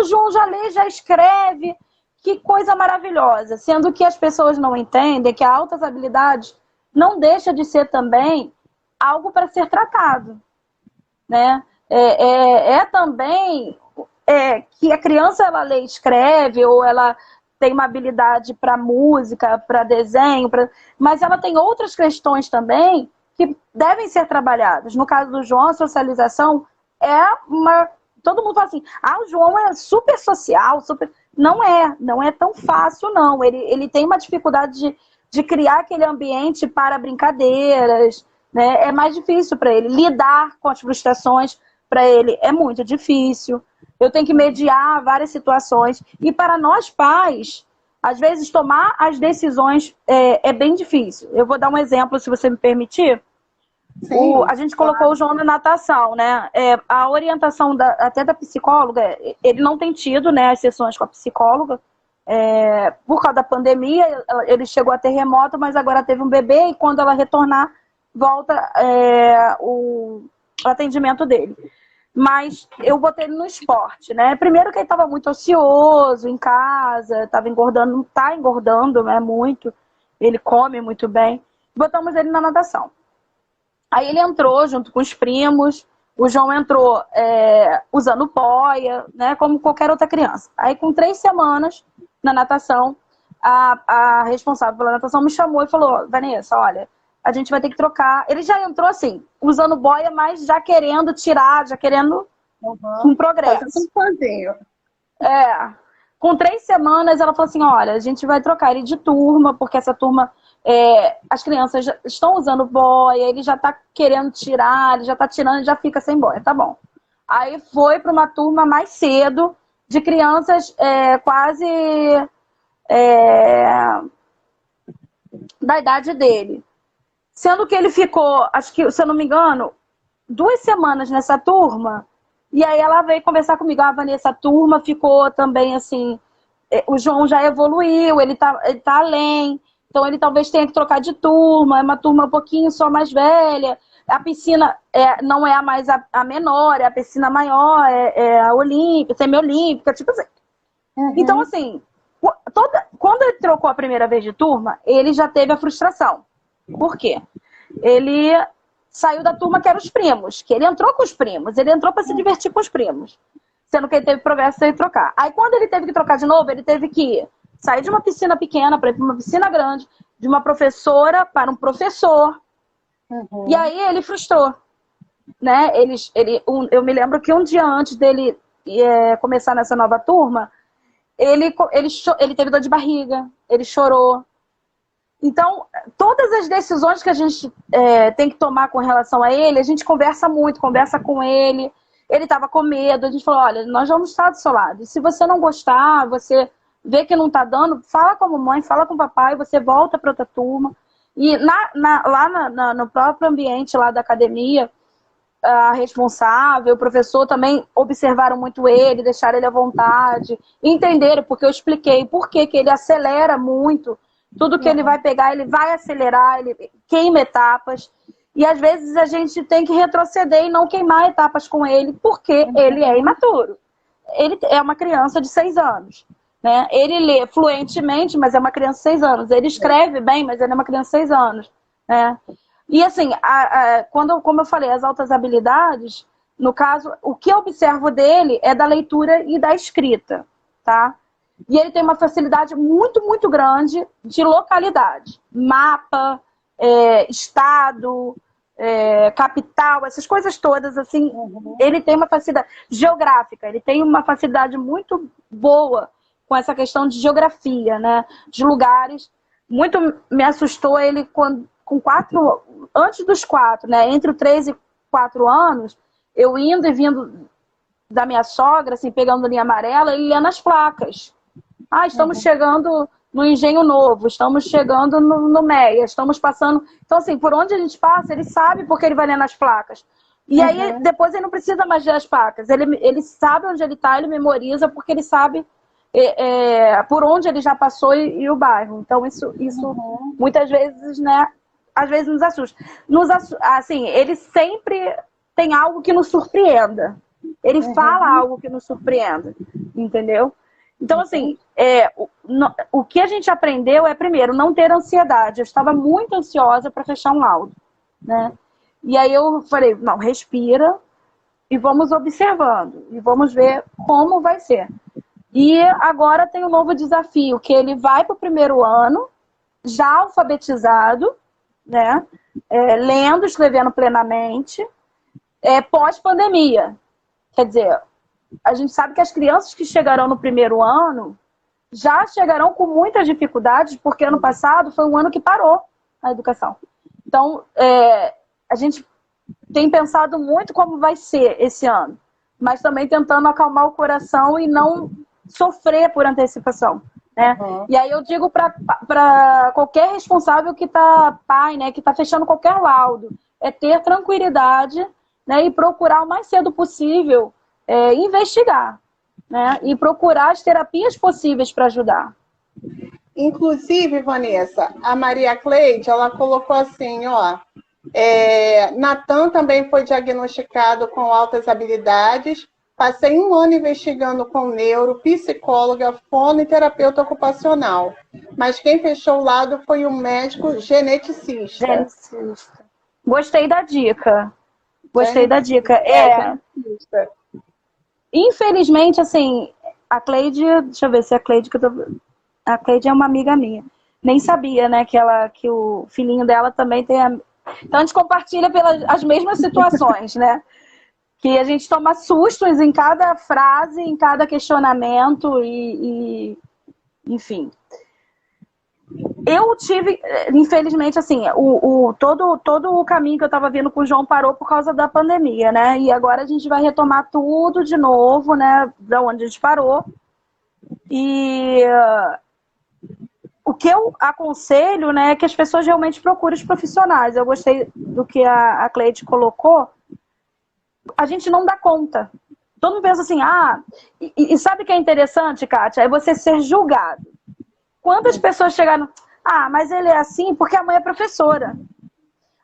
o João já lê, já escreve. Que coisa maravilhosa. Sendo que as pessoas não entendem que a altas habilidades não deixa de ser também algo para ser tratado, né? Também que a criança ela lê e escreve, ou ela tem uma habilidade para música, para desenho, mas ela tem outras questões também que devem ser trabalhadas. No caso do João, a socialização todo mundo fala assim, o João é super social, super... Não é tão fácil, não. Ele tem uma dificuldade de criar aquele ambiente para brincadeiras, né? É mais difícil para ele. Lidar com as frustrações, para ele, é muito difícil. Eu tenho que mediar várias situações. E para nós pais, às vezes tomar as decisões é bem difícil. Eu vou dar um exemplo, se você me permitir. Sim, A gente colocou o João na natação, né? A orientação até da psicóloga, ele não tem tido, né, as sessões com a psicóloga. Por causa da pandemia, ele chegou a ter remoto, mas agora teve um bebê e quando ela retornar, volta o atendimento dele. Mas eu botei ele no esporte, né? Primeiro que ele estava muito ocioso em casa, estava engordando, não está engordando, né, muito. Ele come muito bem. Botamos ele na natação. Aí ele entrou junto com os primos, o João entrou usando boia, né, como qualquer outra criança. Aí com 3 semanas na natação, a responsável pela natação me chamou e falou, Vanessa, olha, a gente vai ter que trocar. Ele já entrou assim, usando boia, mas já querendo tirar, já querendo um progresso. Sozinho. Com 3 semanas ela falou assim, olha, a gente vai trocar ele de turma, porque essa turma... as crianças já estão usando boia, ele já tá querendo tirar, ele já tá tirando e já fica sem boia, tá bom. Aí foi para uma turma mais cedo, de crianças quase da idade dele. Sendo que ele ficou, acho que, se eu não me engano, 2 semanas nessa turma, e aí ela veio conversar comigo, Vanessa, a turma ficou também assim, o João já evoluiu, ele tá além. Então ele talvez tenha que trocar de turma, é uma turma um pouquinho só mais velha. A piscina não é mais a menor, é a piscina maior, é a olímpica, semi-olímpica, tipo assim. Uhum. Então, assim, quando ele trocou a primeira vez de turma, ele já teve a frustração. Por quê? Ele saiu da turma que eram os primos, que ele entrou com os primos, ele entrou para se divertir com os primos. Sendo que ele teve progresso sem trocar. Aí quando ele teve que trocar de novo, ele teve que sair de uma piscina pequena para ir para uma piscina grande, de uma professora para um professor. Uhum. E aí ele frustrou. Né? Eu me lembro que um dia antes dele começar nessa nova turma, ele teve dor de barriga, ele chorou. Então, todas as decisões que a gente tem que tomar com relação a ele, a gente conversa muito, conversa com ele. Ele estava com medo, a gente falou, olha, nós vamos estar do seu lado. E se você não gostar, você vê que não está dando, fala com a mamãe, fala com o papai, você volta para outra turma. E lá no próprio ambiente lá da academia, a responsável, o professor também observaram muito ele, deixaram ele à vontade, entenderam, porque eu expliquei por que ele acelera muito, tudo que ele vai pegar, ele vai acelerar, ele queima etapas, e às vezes a gente tem que retroceder e não queimar etapas com ele, porque ele é imaturo. Ele é uma criança de 6 anos. Né? Ele lê fluentemente, mas é uma criança de 6 anos. Ele escreve bem, mas ele é uma criança de 6 anos. Né? E assim, como eu falei, as altas habilidades, no caso, o que eu observo dele é da leitura e da escrita. Tá? E ele tem uma facilidade muito, muito grande de localidade. Mapa, estado, capital, essas coisas todas, assim, ele tem uma facilidade geográfica, ele tem uma facilidade muito boa com essa questão de geografia, né? De lugares. Muito me assustou ele antes dos 4, né? Entre os 3 e 4 anos, eu indo e vindo da minha sogra, assim, pegando linha amarela, ele lendo as placas. Estamos chegando no Engenho Novo, estamos chegando no Meia, estamos passando... Então, assim, por onde a gente passa, ele sabe porque ele vai lendo as placas. E aí, depois ele não precisa mais ler as placas. Ele sabe onde ele está, ele memoriza, porque ele sabe por onde ele já passou e o bairro. Então, isso muitas vezes, né, às vezes nos assusta. Assim, ele sempre tem algo que nos surpreenda. Ele fala algo que nos surpreenda. entendeu? Então, assim, o que a gente aprendeu é, primeiro, não ter ansiedade. Eu estava muito ansiosa para fechar um laudo, né? E aí eu falei, não, respira e vamos observando. E vamos ver como vai ser. E agora tem um novo desafio, que ele vai para o primeiro ano, já alfabetizado, né? Lendo, escrevendo plenamente, pós-pandemia. Quer dizer, a gente sabe que as crianças que chegarão no primeiro ano já chegarão com muitas dificuldades, porque ano passado foi um ano que parou a educação. Então, a gente tem pensado muito como vai ser esse ano, mas também tentando acalmar o coração e não sofrer por antecipação, né? E aí eu digo para qualquer responsável que está pai, né, que está fechando qualquer laudo, ter tranquilidade, né, e procurar o mais cedo possível investigar, né, e procurar as terapias possíveis para ajudar. Inclusive, Vanessa, a Maria Cleide, ela colocou assim, ó, Natan também foi diagnosticado com altas habilidades, passei 1 ano investigando com neuro, psicóloga, fono e terapeuta ocupacional, mas quem fechou o lado foi o médico geneticista. Gostei da dica. Gostei da dica. Infelizmente, assim, a Cleide, deixa eu ver se é a Cleide que eu tô... A Cleide é uma amiga minha. Nem sabia, né, que o filhinho dela também tem a... Então a gente compartilha as mesmas situações, né? Que a gente toma sustos em cada frase, em cada questionamento enfim. Eu tive, infelizmente, assim, todo o caminho que eu estava vindo com o João parou por causa da pandemia, né? E agora a gente vai retomar tudo de novo, né? Da onde a gente parou. E o que eu aconselho, né, é que as pessoas realmente procurem os profissionais. Eu gostei do que a Cleide colocou. A gente não dá conta. Todo mundo pensa assim, e sabe o que é interessante, Kátia? É você ser julgado. Quantas pessoas chegaram, mas ele é assim porque a mãe é professora.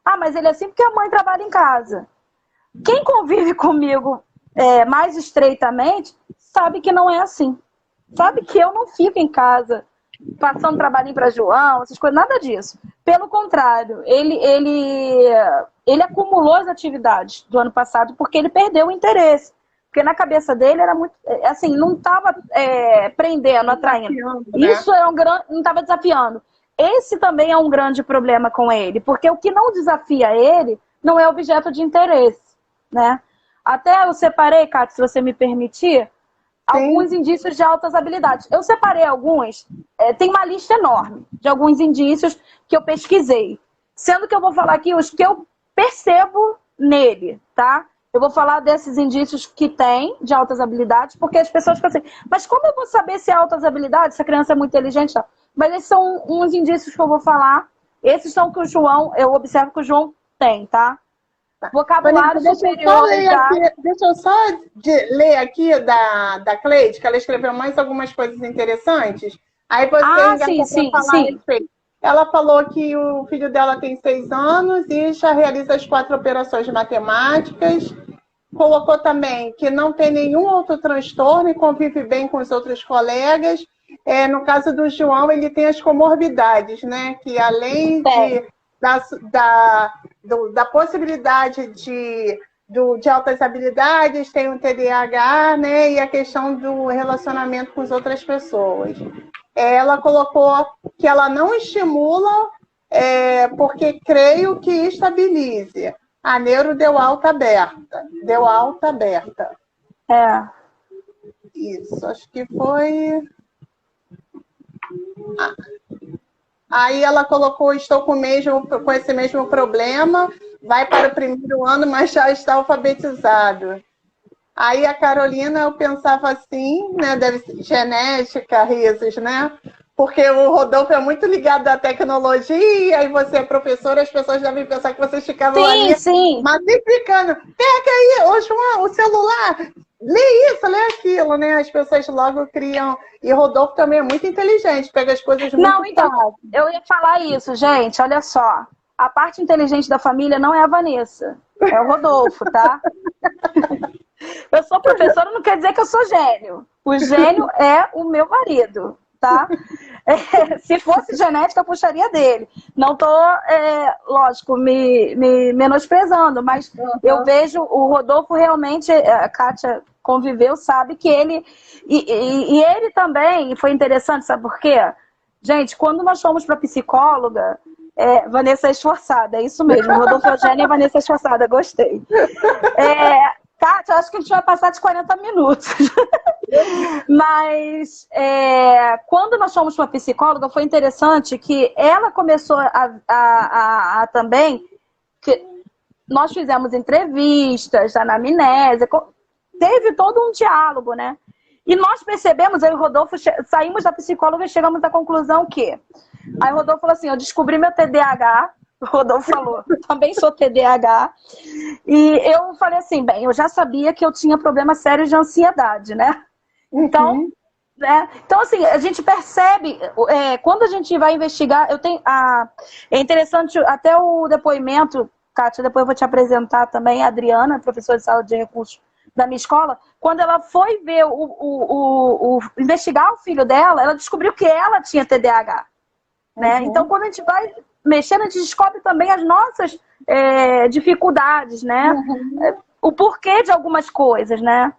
Mas ele é assim porque a mãe trabalha em casa. Quem convive comigo mais estreitamente sabe que não é assim. Sabe que eu não fico em casa passando trabalhinho para João, essas coisas, nada disso. Pelo contrário, ele acumulou as atividades do ano passado porque ele perdeu o interesse. Porque na cabeça dele era muito... Assim, não estava prendendo, atraindo. Isso não estava desafiando. Esse também é um grande problema com ele. Porque o que não desafia ele não é objeto de interesse, né? Até eu separei, Cátia, se você me permitir, alguns indícios de altas habilidades. Eu separei alguns. Tem uma lista enorme de alguns indícios que eu pesquisei. Sendo que eu vou falar aqui os que eu percebo nele, tá? Eu vou falar desses indícios que tem de altas habilidades, porque as pessoas ficam assim, mas como eu vou saber se é altas habilidades, se a criança é muito inteligente? Não. Mas esses são uns indícios que eu vou falar. Esses são que o João, eu observo que o João tem, tá? Vocabulário superior. Deixa eu só ler aqui da Cleide, que ela escreveu mais algumas coisas interessantes. Aí você sim. a respeito. Ela falou que o filho dela tem 6 anos e já realiza as 4 operações de matemáticas. Colocou também que não tem nenhum outro transtorno e convive bem com os outros colegas. No caso do João, ele tem as comorbidades, né? Que além da possibilidade de altas habilidades, tem o TDAH, né? E a questão do relacionamento com as outras pessoas. Ela colocou que ela não estimula, porque creio que estabilize. A neuro deu alta aberta. Isso, acho que foi... Aí ela colocou, estou com esse mesmo problema, vai para o primeiro ano, mas já está alfabetizado. Aí a Carolina, eu pensava assim, né, deve ser genética, risos, né? Porque o Rodolfo é muito ligado à tecnologia, e você é professora, as pessoas devem pensar que vocês ficavam ali massificando. Pega aí, ô João, o celular, lê isso, lê aquilo, né? As pessoas logo criam. E o Rodolfo também é muito inteligente, pega as coisas muito fácil. Então, eu ia falar isso, gente, olha só. A parte inteligente da família não é a Vanessa, é o Rodolfo, tá? Eu sou professora, não quer dizer que eu sou gênio. O gênio é o meu marido, tá? Se fosse genética, eu puxaria dele. Não tô, lógico, me menosprezando, mas eu vejo o Rodolfo realmente, a Kátia conviveu, sabe que ele... E ele também, foi interessante, sabe por quê? Gente, quando nós fomos para psicóloga, Vanessa é esforçada, é isso mesmo. Rodolfo Eugênio e Vanessa é esforçada, gostei. Kátia, acho que a gente vai passar de 40 minutos. Mas quando nós fomos para a psicóloga, foi interessante que ela começou a também... Que nós fizemos entrevistas, anamnese, teve todo um diálogo, né? E nós percebemos, eu e o Rodolfo saímos da psicóloga e chegamos à conclusão que... Aí o Rodolfo falou assim, eu descobri meu TDAH. O Rodolfo falou, eu também sou TDAH. E eu falei assim, bem, eu já sabia que eu tinha problemas sérios de ansiedade, né? Então, então assim, a gente percebe, quando a gente vai investigar, é interessante até o depoimento, Kátia, depois eu vou te apresentar também, a Adriana, professora de saúde de recursos da minha escola, quando ela foi ver investigar o filho dela, ela descobriu que ela tinha TDAH. Né? Então, quando a gente vai mexendo, a gente descobre também as nossas dificuldades, né? O porquê de algumas coisas, né?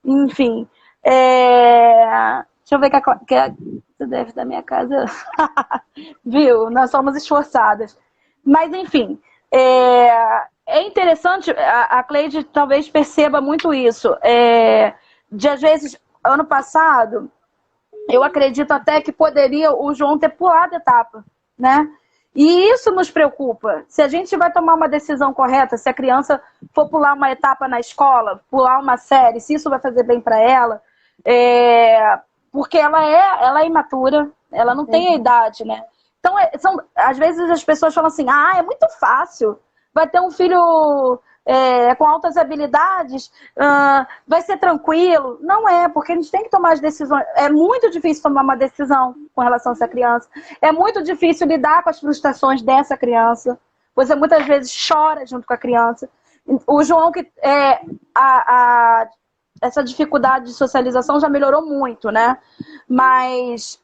Enfim. Deixa eu ver que você deve da minha casa. Viu? Nós somos esforçadas. Mas, enfim, é interessante, a Cleide talvez perceba muito isso. De, às vezes, ano passado, eu acredito até que poderia o João ter pulado a etapa, né? E isso nos preocupa. Se a gente vai tomar uma decisão correta, se a criança for pular uma etapa na escola, pular uma série, se isso vai fazer bem para ela, porque ela é imatura, ela não tem a idade, né? Então, às vezes as pessoas falam assim, é muito fácil, vai ter um filho com altas habilidades, vai ser tranquilo. Não é, porque a gente tem que tomar as decisões. É muito difícil tomar uma decisão com relação a essa criança. É muito difícil lidar com as frustrações dessa criança. Você muitas vezes chora junto com a criança. O João, essa dificuldade de socialização já melhorou muito, né? Mas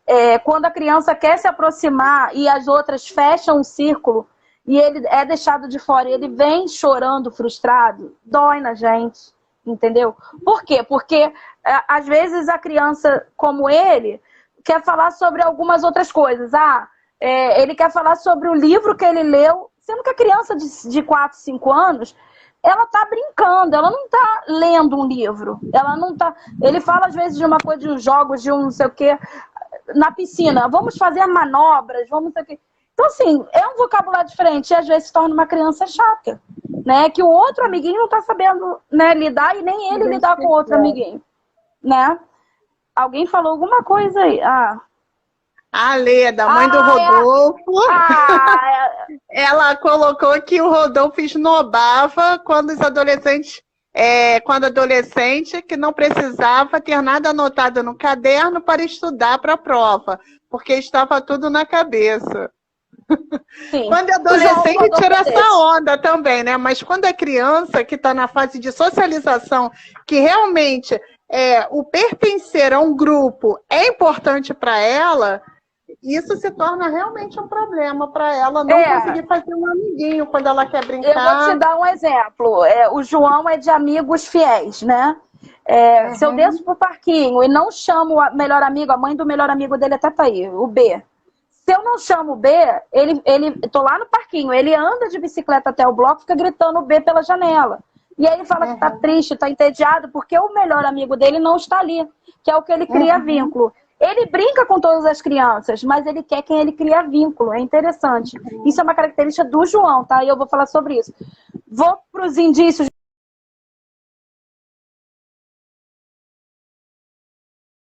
quando a criança quer se aproximar e as outras fecham um círculo, e ele é deixado de fora, e ele vem chorando, frustrado, dói na gente, entendeu? Por quê? Porque, às vezes, a criança, como ele, quer falar sobre algumas outras coisas. Ele quer falar sobre o livro que ele leu, sendo que a criança de 4, 5 anos, ela tá brincando, ela não tá lendo um livro. Ela não tá... Ele fala, às vezes, de uma coisa, de uns jogos, de um não sei o quê, na piscina. Vamos fazer manobras, vamos não sei o quê. Então, assim, é um vocabulário diferente e às vezes se torna uma criança chata, né? Que o outro amiguinho não tá sabendo, né, lidar e nem ele lidar com o outro amiguinho, né? Alguém falou alguma coisa aí? A Leda, mãe do Rodolfo, ela colocou que o Rodolfo esnobava quando os adolescentes, quando adolescente, que não precisava ter nada anotado no caderno para estudar para a prova, porque estava tudo na cabeça. Sim. Quando é adolescente, tira essa onda também, né? Mas quando é criança, que está na fase de socialização, que realmente o pertencer a um grupo é importante para ela, isso se torna realmente um problema para ela não conseguir fazer um amiguinho quando ela quer brincar. Eu vou te dar um exemplo. O João é de amigos fiéis, né? Se eu desço pro parquinho e não chamo o melhor amigo, a mãe do melhor amigo dele até tá aí, o B. Se eu não chamo o B, tô lá no parquinho, ele anda de bicicleta até o bloco, fica gritando o B pela janela. E aí ele fala que tá triste, tá entediado, porque o melhor amigo dele não está ali, que é o que ele cria vínculo. Ele brinca com todas as crianças, mas ele quer quem ele cria vínculo. É interessante. Isso é uma característica do João, tá? E eu vou falar sobre isso. Vou para os indícios